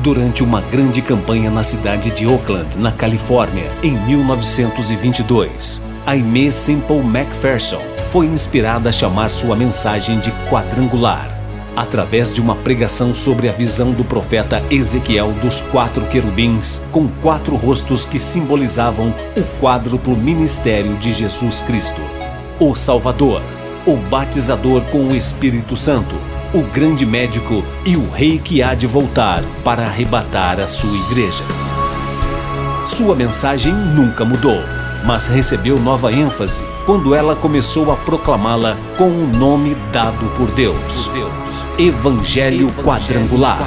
Durante uma grande campanha na cidade de Oakland, na Califórnia, em 1922, Aimee Semple McPherson foi inspirada a chamar sua mensagem de quadrangular, através de uma pregação sobre a visão do profeta Ezequiel dos 4 querubins, com 4 rostos que simbolizavam o quádruplo ministério de Jesus Cristo: o Salvador, o Batizador com o Espírito Santo, o Grande Médico e o Rei que há de voltar para arrebatar a sua igreja. Sua mensagem nunca mudou, mas recebeu nova ênfase quando ela começou a proclamá-la com o nome dado por Deus: Evangelho Quadrangular.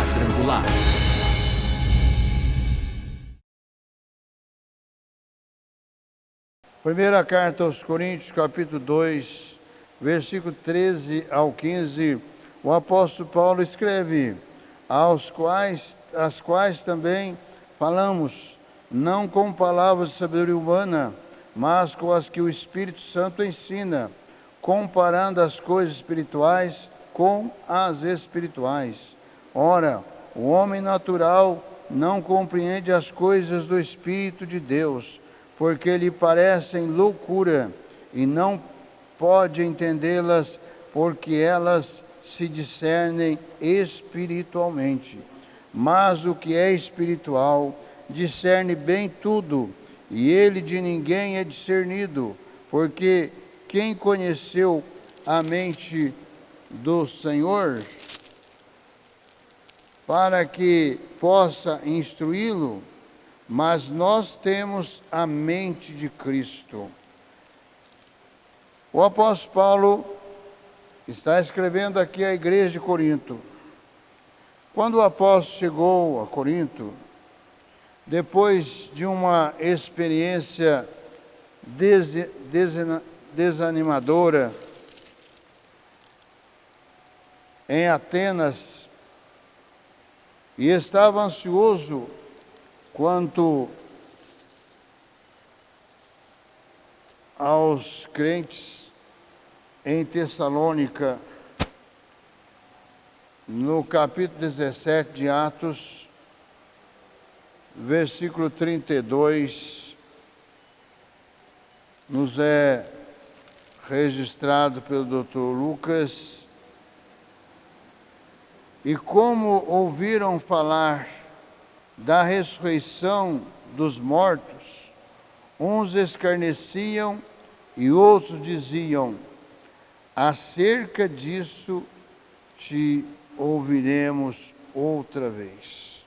Primeira carta aos Coríntios, capítulo 2, versículo 13 ao 15, o apóstolo Paulo escreve: as quais também falamos, não com palavras de sabedoria humana, mas com as que o Espírito Santo ensina, comparando as coisas espirituais com as espirituais. Ora, o homem natural não compreende as coisas do Espírito de Deus, porque lhe parecem loucura, e não pode entendê-las, porque elas se discernem espiritualmente. Mas o que é espiritual discerne bem tudo, e ele de ninguém é discernido, porque quem conheceu a mente do Senhor para que possa instruí-lo? Mas nós temos a mente de Cristo. O apóstolo Paulo está escrevendo aqui à igreja de Corinto. Quando o apóstolo chegou a Corinto, depois de uma experiência desanimadora em Atenas, e estava ansioso quanto aos crentes em Tessalônica, no capítulo 17 de Atos, versículo 32, nos é registrado pelo Dr. Lucas: e como ouviram falar da ressurreição dos mortos, uns escarneciam e outros diziam: acerca disso te ouviremos outra vez.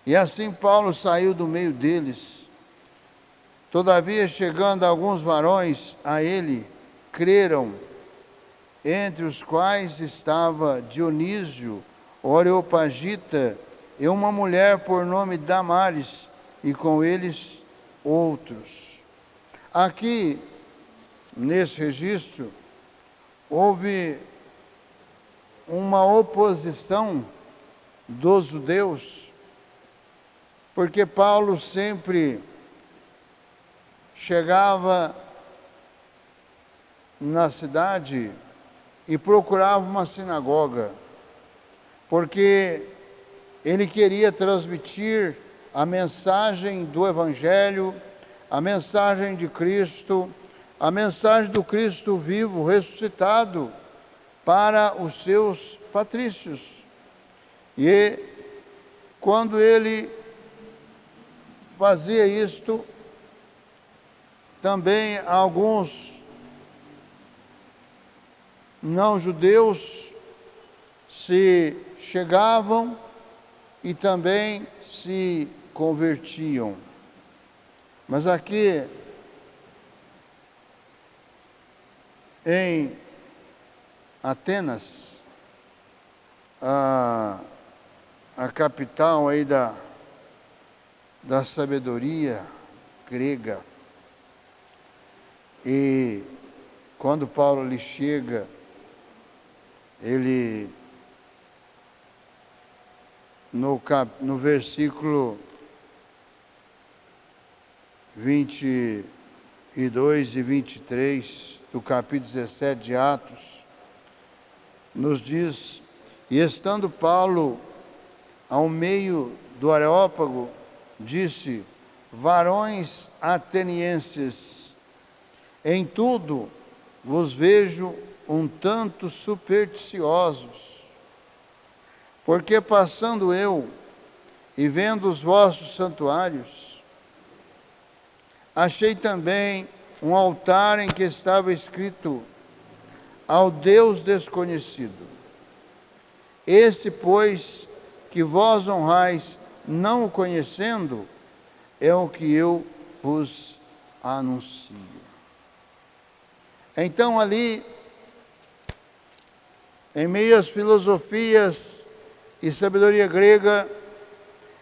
E assim Paulo saiu do meio deles. Todavia, chegando alguns varões a ele, creram, entre os quais estava Dionísio, o Areopagita, e uma mulher por nome Damaris, e com eles outros. Aqui, nesse registro, houve uma oposição dos judeus, porque Paulo sempre chegava na cidade e procurava uma sinagoga, porque ele queria transmitir a mensagem do Evangelho, a mensagem de Cristo, a mensagem do Cristo vivo, ressuscitado, para os seus patrícios. E quando ele fazia isto, também alguns não-judeus se chegavam e também se convertiam. Mas aqui, em Atenas, a capital aí da sabedoria grega, e quando Paulo lhe chega, ele, no versículo 22 e 23 do capítulo 17 de Atos, nos diz: e estando Paulo ao meio do Areópago, disse: varões atenienses, em tudo vos vejo um tanto supersticiosos, porque passando eu e vendo os vossos santuários, achei também um altar em que estava escrito: ao Deus desconhecido. Esse, pois, que vós honrais, não o conhecendo, é o que eu vos anuncio. Então ali, em meio às filosofias e sabedoria grega,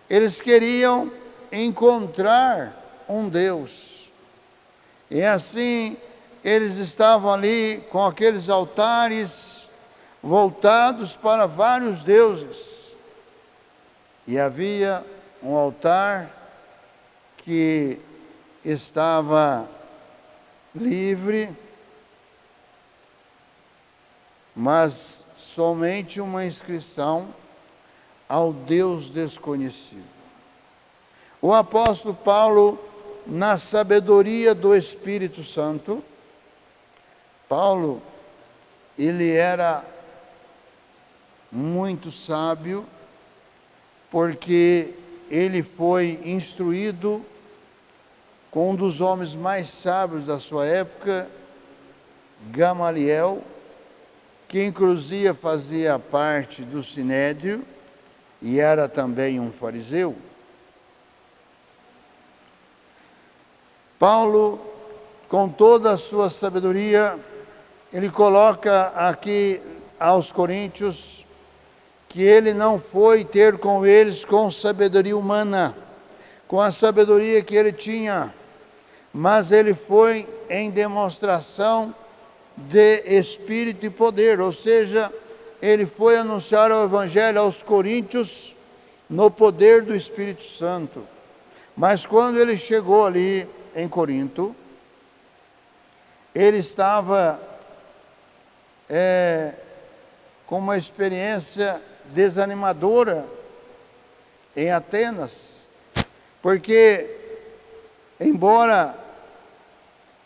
eles queriam encontrar um Deus. E assim, eles estavam ali com aqueles altares voltados para vários deuses. E havia um altar que estava livre, mas somente uma inscrição ao Deus desconhecido. O apóstolo Paulo, na sabedoria do Espírito Santo, Paulo, ele era muito sábio, porque ele foi instruído com um dos homens mais sábios da sua época, Gamaliel, que inclusive fazia parte do Sinédrio e era também um fariseu. Paulo, com toda a sua sabedoria, ele coloca aqui aos coríntios que ele não foi ter com eles com sabedoria humana, com a sabedoria que ele tinha, mas ele foi em demonstração de espírito e poder, ou seja, ele foi anunciar o evangelho aos coríntios no poder do Espírito Santo. Mas quando ele chegou ali em Corinto, ele estava com uma experiência desanimadora em Atenas, porque embora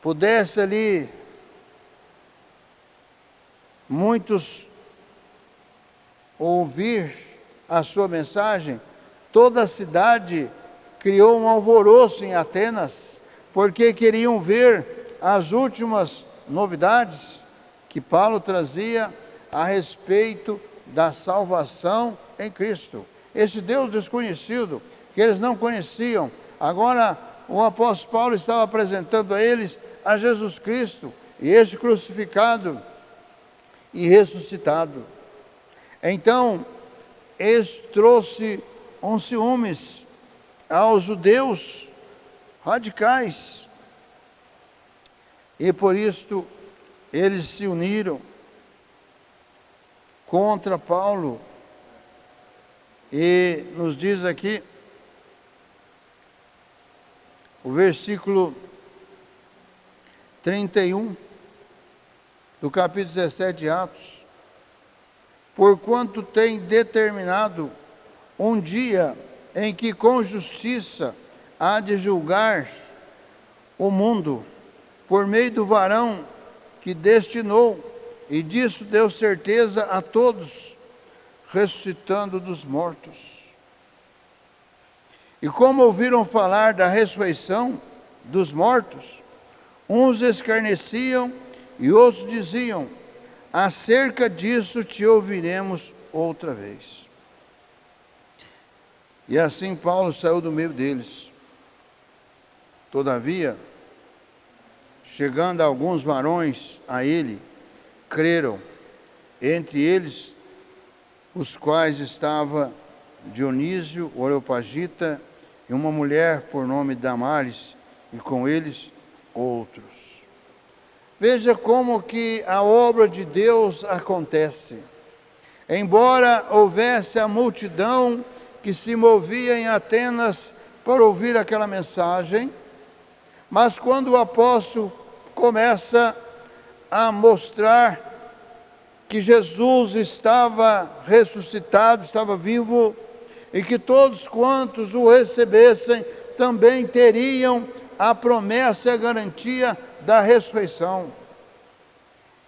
pudesse ali muitos ouvir a sua mensagem, toda a cidade criou um alvoroço em Atenas, porque queriam ver as últimas novidades que Paulo trazia a respeito da salvação em Cristo. Esse Deus desconhecido, que eles não conheciam, agora o apóstolo Paulo estava apresentando a eles a Jesus Cristo, e este crucificado e ressuscitado. Então, isso trouxe um ciúmes aos judeus radicais, e por isso eles se uniram contra Paulo. E nos diz aqui o versículo 31 do capítulo 17 de Atos: porquanto tem determinado um dia em que com justiça há de julgar o mundo, por meio do varão que destinou, e disso deu certeza a todos, ressuscitando dos mortos. E como ouviram falar da ressurreição dos mortos, uns escarneciam e outros diziam: acerca disso te ouviremos outra vez. E assim Paulo saiu do meio deles. Todavia, chegando alguns varões a ele, creram, entre eles os quais estava Dionísio, o Areopagita, e uma mulher por nome Damaris, e com eles outros. Veja como que a obra de Deus acontece. Embora houvesse a multidão que se movia em Atenas para ouvir aquela mensagem, mas quando o apóstolo começa a mostrar que Jesus estava ressuscitado, estava vivo, e que todos quantos o recebessem também teriam a promessa e a garantia da ressurreição.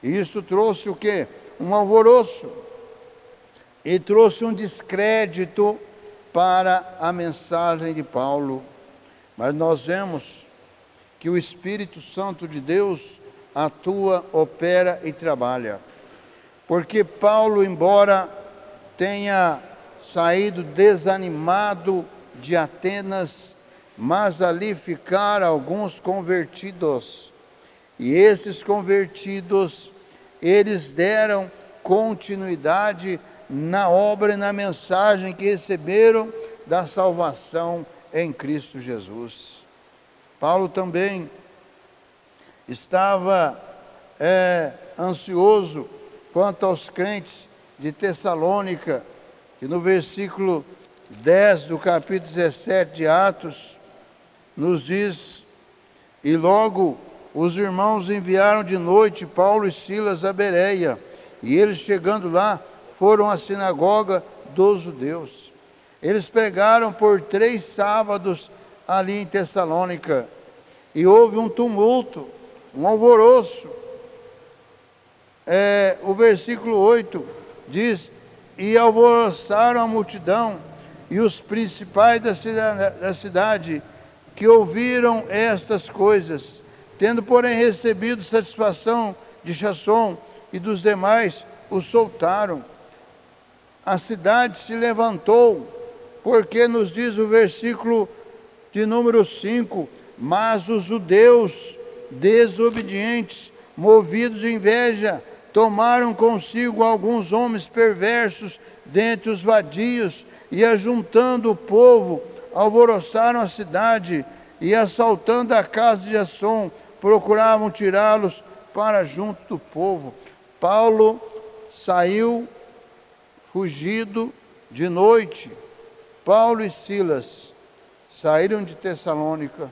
E isso trouxe o quê? Um alvoroço, e trouxe um descrédito para a mensagem de Paulo. Mas nós vemos que o Espírito Santo de Deus atua, opera e trabalha. Porque Paulo, embora tenha saído desanimado de Atenas, mas ali ficaram alguns convertidos. E esses convertidos, eles deram continuidade na obra e na mensagem que receberam da salvação em Cristo Jesus. Paulo também estava ansioso quanto aos crentes de Tessalônica, que no versículo 10 do capítulo 17 de Atos, nos diz: e logo os irmãos enviaram de noite Paulo e Silas a Bereia, e eles chegando lá, foram à sinagoga dos judeus. Eles pregaram por 3 sábados ali em Tessalônica, e houve um tumulto, um alvoroço. O versículo 8 diz: e alvoroçaram a multidão e os principais da cidade, que ouviram estas coisas. Tendo, porém, recebido satisfação de Jasson e dos demais, o soltaram. A cidade se levantou, porque nos diz o versículo de número 5, mas os judeus desobedientes, movidos de inveja, tomaram consigo alguns homens perversos dentre os vadios, e ajuntando o povo, alvoroçaram a cidade, e assaltando a casa de Jasson, procuravam tirá-los para junto do povo. Paulo saiu fugido de noite. Paulo e Silas saíram de Tessalônica,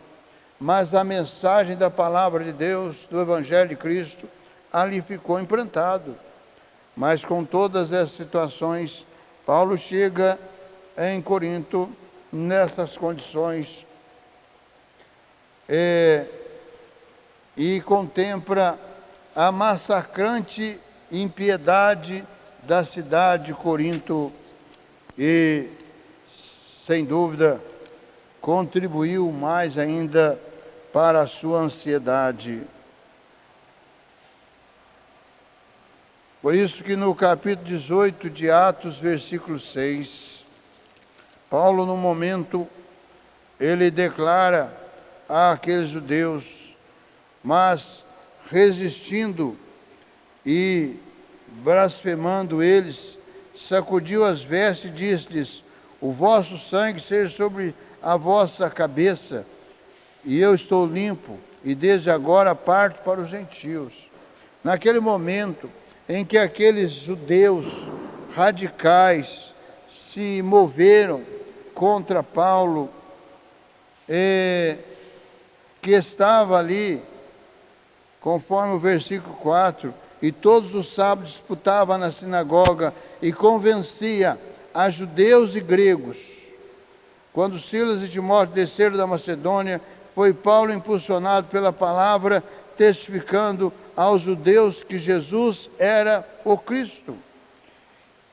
mas a mensagem da palavra de Deus, do Evangelho de Cristo, ali ficou implantado. Mas com todas essas situações, Paulo chega em Corinto nessas condições e contempla a massacrante impiedade da cidade de Corinto e, sem dúvida, contribuiu mais ainda para a sua ansiedade. Por isso que no capítulo 18 de Atos, versículo 6, Paulo, no momento, ele declara àqueles judeus, mas resistindo e blasfemando eles, sacudiu as vestes e disse-lhes: o vosso sangue seja sobre a vossa cabeça, e eu estou limpo, e desde agora parto para os gentios. Naquele momento em que aqueles judeus radicais se moveram contra Paulo, que estava ali, conforme o versículo 4, e todos os sábados disputava na sinagoga e convencia a judeus e gregos. Quando Silas e Timóteo desceram da Macedônia, foi Paulo impulsionado pela palavra, testificando aos judeus que Jesus era o Cristo.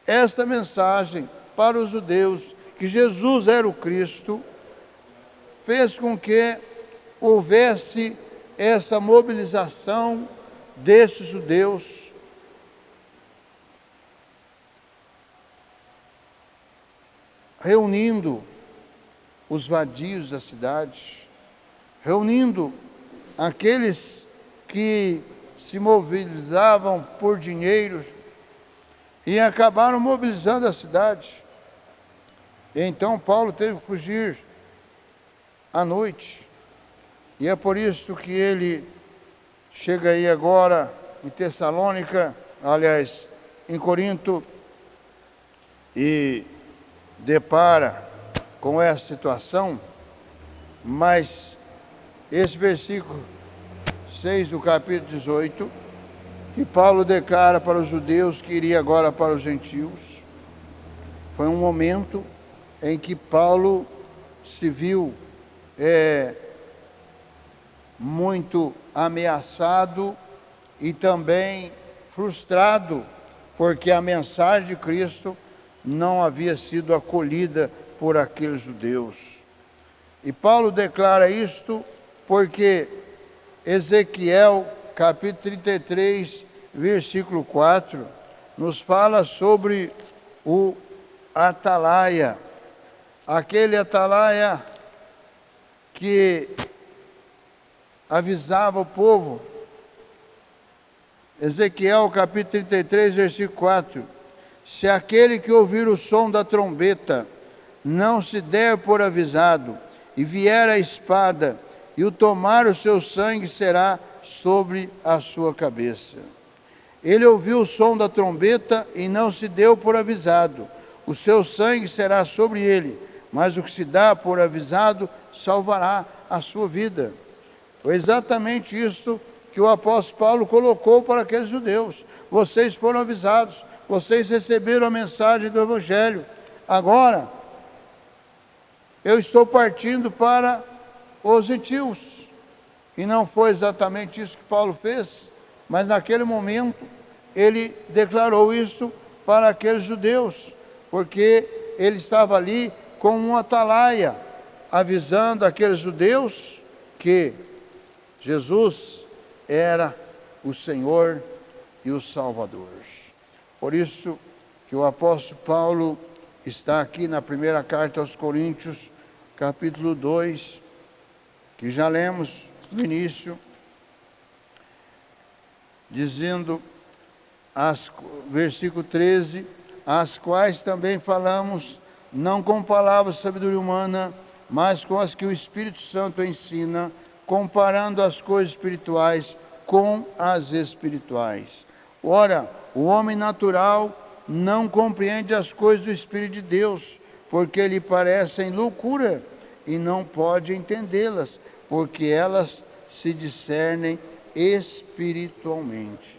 Esta mensagem para os judeus, que Jesus era o Cristo, fez com que houvesse essa mobilização desses judeus, reunindo os vadios da cidade, reunindo aqueles que se mobilizavam por dinheiro, e acabaram mobilizando a cidade. Então Paulo teve que fugir à noite, e é por isso que ele chega aí agora em Tessalônica, aliás, em Corinto, e depara com essa situação. Mas esse versículo 6 do capítulo 18, que Paulo declara para os judeus que iria agora para os gentios, foi um momento em que Paulo se viu muito ameaçado e também frustrado, porque a mensagem de Cristo não havia sido acolhida por aqueles judeus. E Paulo declara isto porque Ezequiel, capítulo 33, versículo 4, nos fala sobre o atalaia, aquele atalaia que avisava o povo. Ezequiel capítulo 33, versículo 4: se aquele que ouvir o som da trombeta não se der por avisado, e vier a espada, e o tomar, o seu sangue será sobre a sua cabeça. Ele ouviu o som da trombeta e não se deu por avisado, o seu sangue será sobre ele, mas o que se dá por avisado salvará a sua vida. Foi exatamente isso que o apóstolo Paulo colocou para aqueles judeus. Vocês foram avisados, vocês receberam a mensagem do Evangelho. Agora, eu estou partindo para os gentios. E não foi exatamente isso que Paulo fez, mas naquele momento ele declarou isso para aqueles judeus, porque ele estava ali como um atalaia, avisando aqueles judeus que Jesus era o Senhor e o Salvador. Por isso que o apóstolo Paulo está aqui na primeira carta aos Coríntios, capítulo 2, que já lemos no início, dizendo, versículo 13, as quais também falamos, não com palavras de sabedoria humana, mas com as que o Espírito Santo ensina, comparando as coisas espirituais com as espirituais. Ora, o homem natural não compreende as coisas do Espírito de Deus, porque lhe parecem loucura, e não pode entendê-las, porque elas se discernem espiritualmente.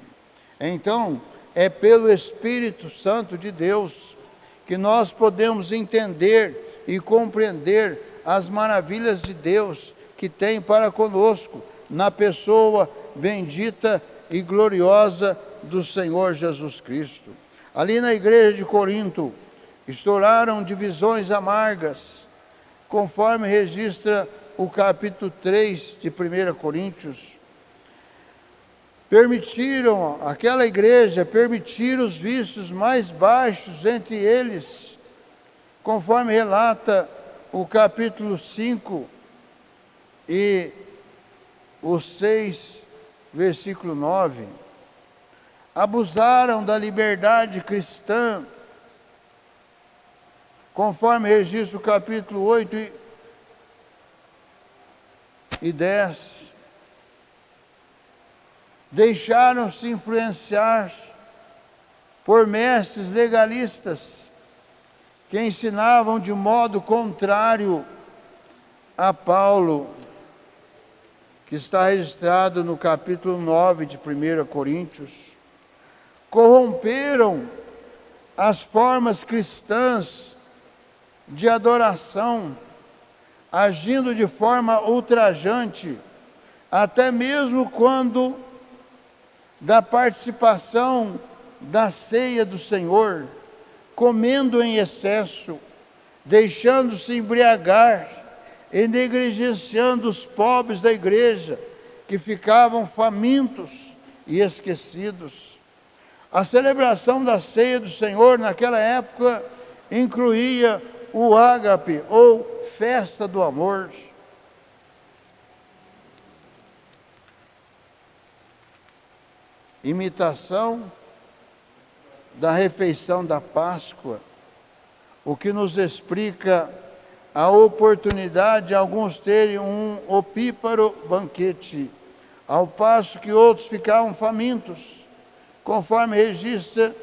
Então, é pelo Espírito Santo de Deus que nós podemos entender e compreender as maravilhas de Deus que tem para conosco, na pessoa bendita e gloriosa do Senhor Jesus Cristo. Ali na igreja de Corinto, estouraram divisões amargas, conforme registra o capítulo 3 de 1 Coríntios. Aquela igreja permitir os vícios mais baixos entre eles, conforme relata o capítulo 5 e o 6, versículo 9. Abusaram da liberdade cristã, conforme registra o capítulo 8 e 10. Deixaram-se influenciar por mestres legalistas que ensinavam de modo contrário a Paulo, que está registrado no capítulo 9 de 1 Coríntios. Corromperam as formas cristãs de adoração, agindo de forma ultrajante, até mesmo quando da participação da ceia do Senhor, comendo em excesso, deixando-se embriagar e negligenciando os pobres da igreja, que ficavam famintos e esquecidos. A celebração da ceia do Senhor naquela época incluía o ágape, ou festa do amor. Imitação da refeição da Páscoa, o que nos explica a oportunidade de alguns terem um opíparo banquete, ao passo que outros ficavam famintos, conforme registra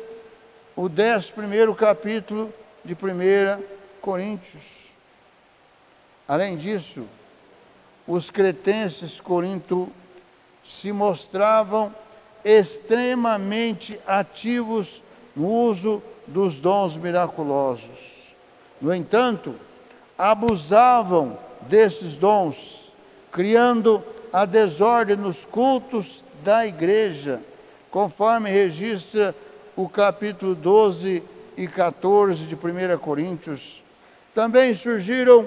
o 11º capítulo de 1 Coríntios. Além disso, os cretenses Corinto se mostravam extremamente ativos no uso dos dons miraculosos. No entanto, abusavam desses dons, criando a desordem nos cultos da igreja, conforme registra o capítulo 12 e 14 de 1 Coríntios. Também surgiram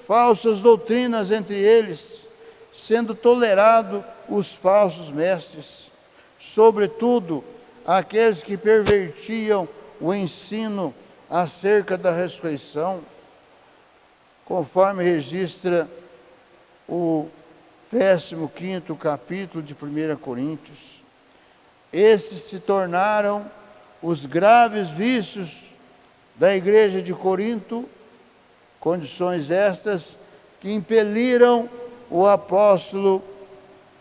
falsas doutrinas entre eles, sendo tolerados os falsos mestres, sobretudo aqueles que pervertiam o ensino acerca da ressurreição, conforme registra o 15º capítulo de 1 Coríntios. Esses se tornaram os graves vícios da igreja de Corinto, condições estas que impeliram o apóstolo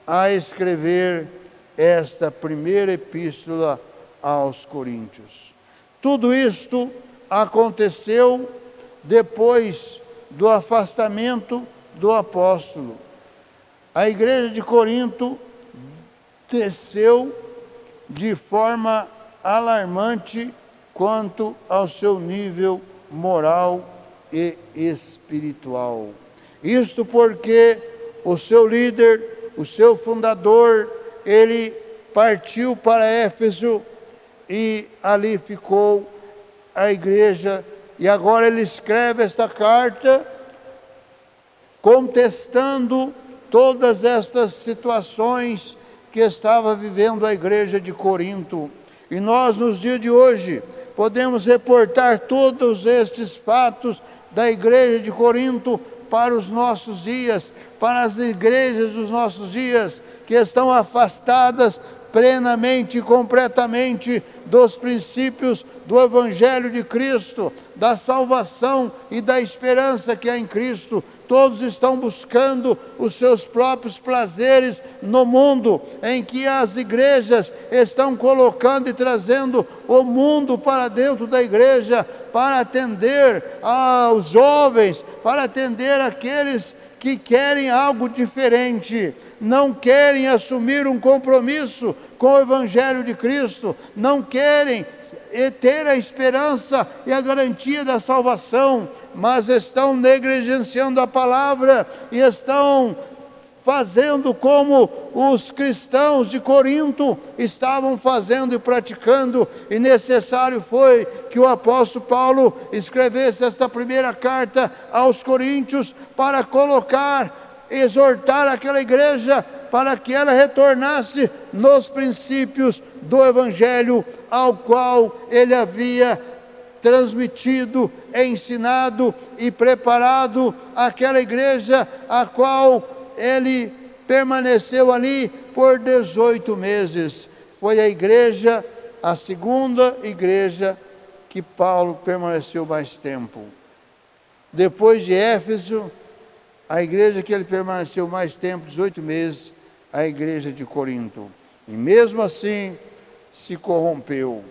a escrever esta primeira epístola aos Coríntios. Tudo isto aconteceu depois do afastamento do apóstolo. A igreja de Corinto desceu de forma alarmante quanto ao seu nível moral e espiritual. Isto porque o seu líder, o seu fundador, ele partiu para Éfeso e ali ficou a igreja. E agora ele escreve esta carta contestando todas estas situações que estava vivendo a igreja de Corinto. E nós, nos dias de hoje, podemos reportar todos estes fatos da igreja de Corinto para os nossos dias, para as igrejas dos nossos dias, que estão afastadas plenamente e completamente dos princípios do Evangelho de Cristo, da salvação e da esperança que há em Cristo. Todos estão buscando os seus próprios prazeres no mundo, em que as igrejas estão colocando e trazendo o mundo para dentro da igreja, para atender aos jovens, para atender aqueles que querem algo diferente, não querem assumir um compromisso com o Evangelho de Cristo, não querem ter a esperança e a garantia da salvação, mas estão negligenciando a palavra e estão fazendo como os cristãos de Corinto estavam fazendo e praticando, e necessário foi que o apóstolo Paulo escrevesse esta primeira carta aos Coríntios para colocar, exortar aquela igreja para que ela retornasse nos princípios do Evangelho ao qual ele havia transmitido, ensinado e preparado aquela igreja, a qual ele permaneceu ali por 18 meses. Foi a igreja, a segunda igreja que Paulo permaneceu mais tempo. Depois de Éfeso, a igreja que ele permaneceu mais tempo, 18 meses, a igreja de Corinto. E mesmo assim, se corrompeu.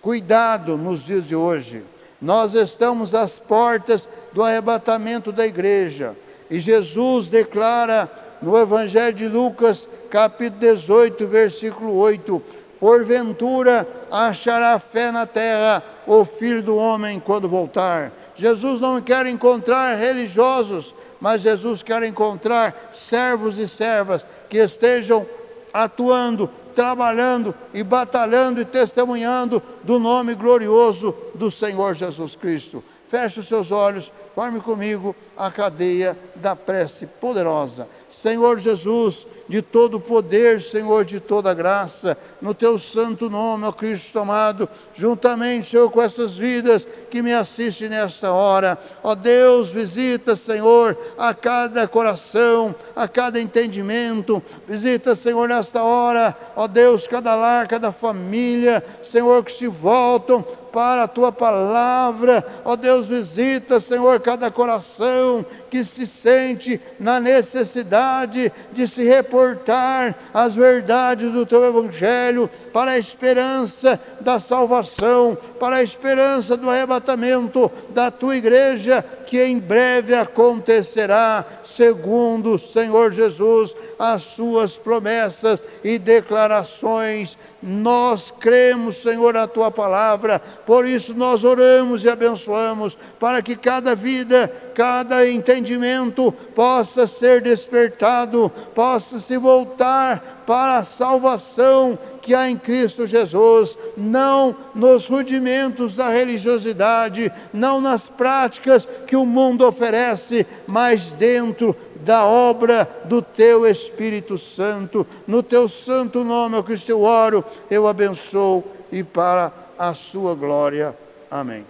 Cuidado nos dias de hoje. Nós estamos às portas do arrebatamento da igreja. E Jesus declara no Evangelho de Lucas, capítulo 18, versículo 8: porventura achará fé na terra o Filho do Homem quando voltar. Jesus não quer encontrar religiosos, mas Jesus quer encontrar servos e servas que estejam atuando, trabalhando e batalhando e testemunhando do nome glorioso do Senhor Jesus Cristo. Feche os seus olhos, forme comigo a cadeia da prece poderosa. Senhor Jesus, de todo poder, Senhor, de toda graça, no teu santo nome, ó Cristo amado, juntamente, Senhor, com essas vidas que me assistem nesta hora, ó Deus, visita, Senhor, a cada coração, a cada entendimento, visita, Senhor, nesta hora, ó Deus, cada lar, cada família, Senhor, que se voltam para a tua palavra, ó Deus, visita, Senhor, cada coração que se sente na necessidade de se reportar às verdades do teu Evangelho, para a esperança da salvação, para a esperança do arrebatamento da tua igreja, que em breve acontecerá, segundo o Senhor Jesus, as suas promessas e declarações. Nós cremos, Senhor, a tua palavra, por isso nós oramos e abençoamos, para que cada vida, cada entendimento possa ser despertado, possa se voltar para a salvação que há em Cristo Jesus, não nos rudimentos da religiosidade, não nas práticas que o mundo oferece, mas dentro da obra do teu Espírito Santo. No teu santo nome, ó Cristo, eu oro, eu abençoo, e para a sua glória. Amém.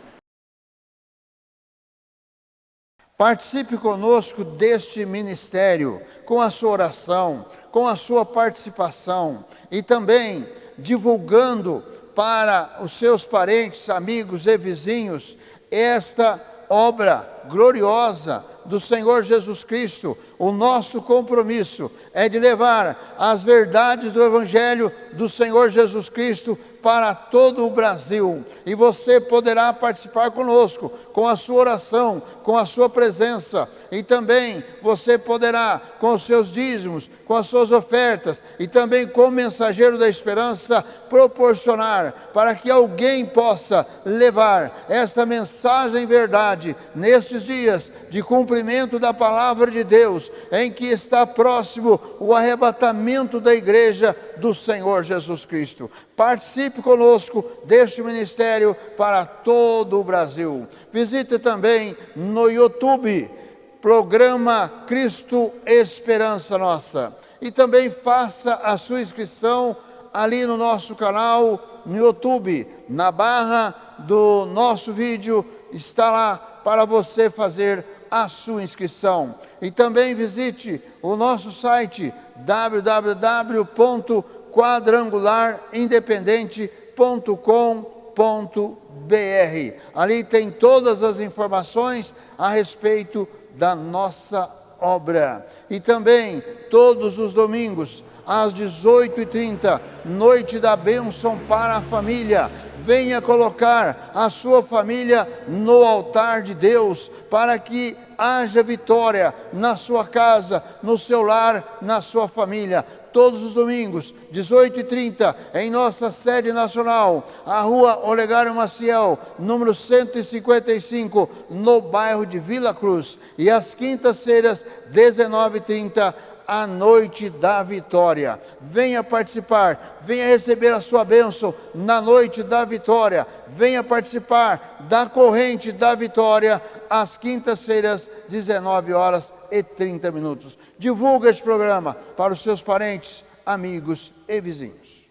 Participe conosco deste ministério, com a sua oração, com a sua participação, e também divulgando para os seus parentes, amigos e vizinhos esta obra gloriosa do Senhor Jesus Cristo. O nosso compromisso é de levar as verdades do Evangelho do Senhor Jesus Cristo para todo o Brasil. E você poderá participar conosco, com a sua oração, com a sua presença. E também você poderá, com os seus dízimos, com as suas ofertas, e também como mensageiro da esperança, proporcionar para que alguém possa levar esta mensagem verdade nestes dias de cumprimento da palavra de Deus, em que está próximo o arrebatamento da igreja do Senhor Jesus Cristo. Participe conosco deste ministério para todo o Brasil. Visite também no YouTube, programa Cristo Esperança Nossa. E também faça a sua inscrição ali no nosso canal no YouTube. Na barra do nosso vídeo está lá para você fazer a sua inscrição. E também visite o nosso site www.quadrangularirindependente.com.br. Ali tem todas as informações a respeito da nossa obra. E também todos os domingos às 18h30, noite da bênção para a família. Venha colocar a sua família no altar de Deus, para que haja vitória na sua casa, no seu lar, na sua família. Todos os domingos, 18h30, em nossa sede nacional, a rua Olegário Maciel, número 155, no bairro de Vila Cruz. E às quintas-feiras, 19h30, a noite da vitória. Venha participar, venha receber a sua bênção na noite da vitória. Venha participar da corrente da vitória às quintas-feiras, 19h30. Divulgue este programa para os seus parentes, amigos e vizinhos.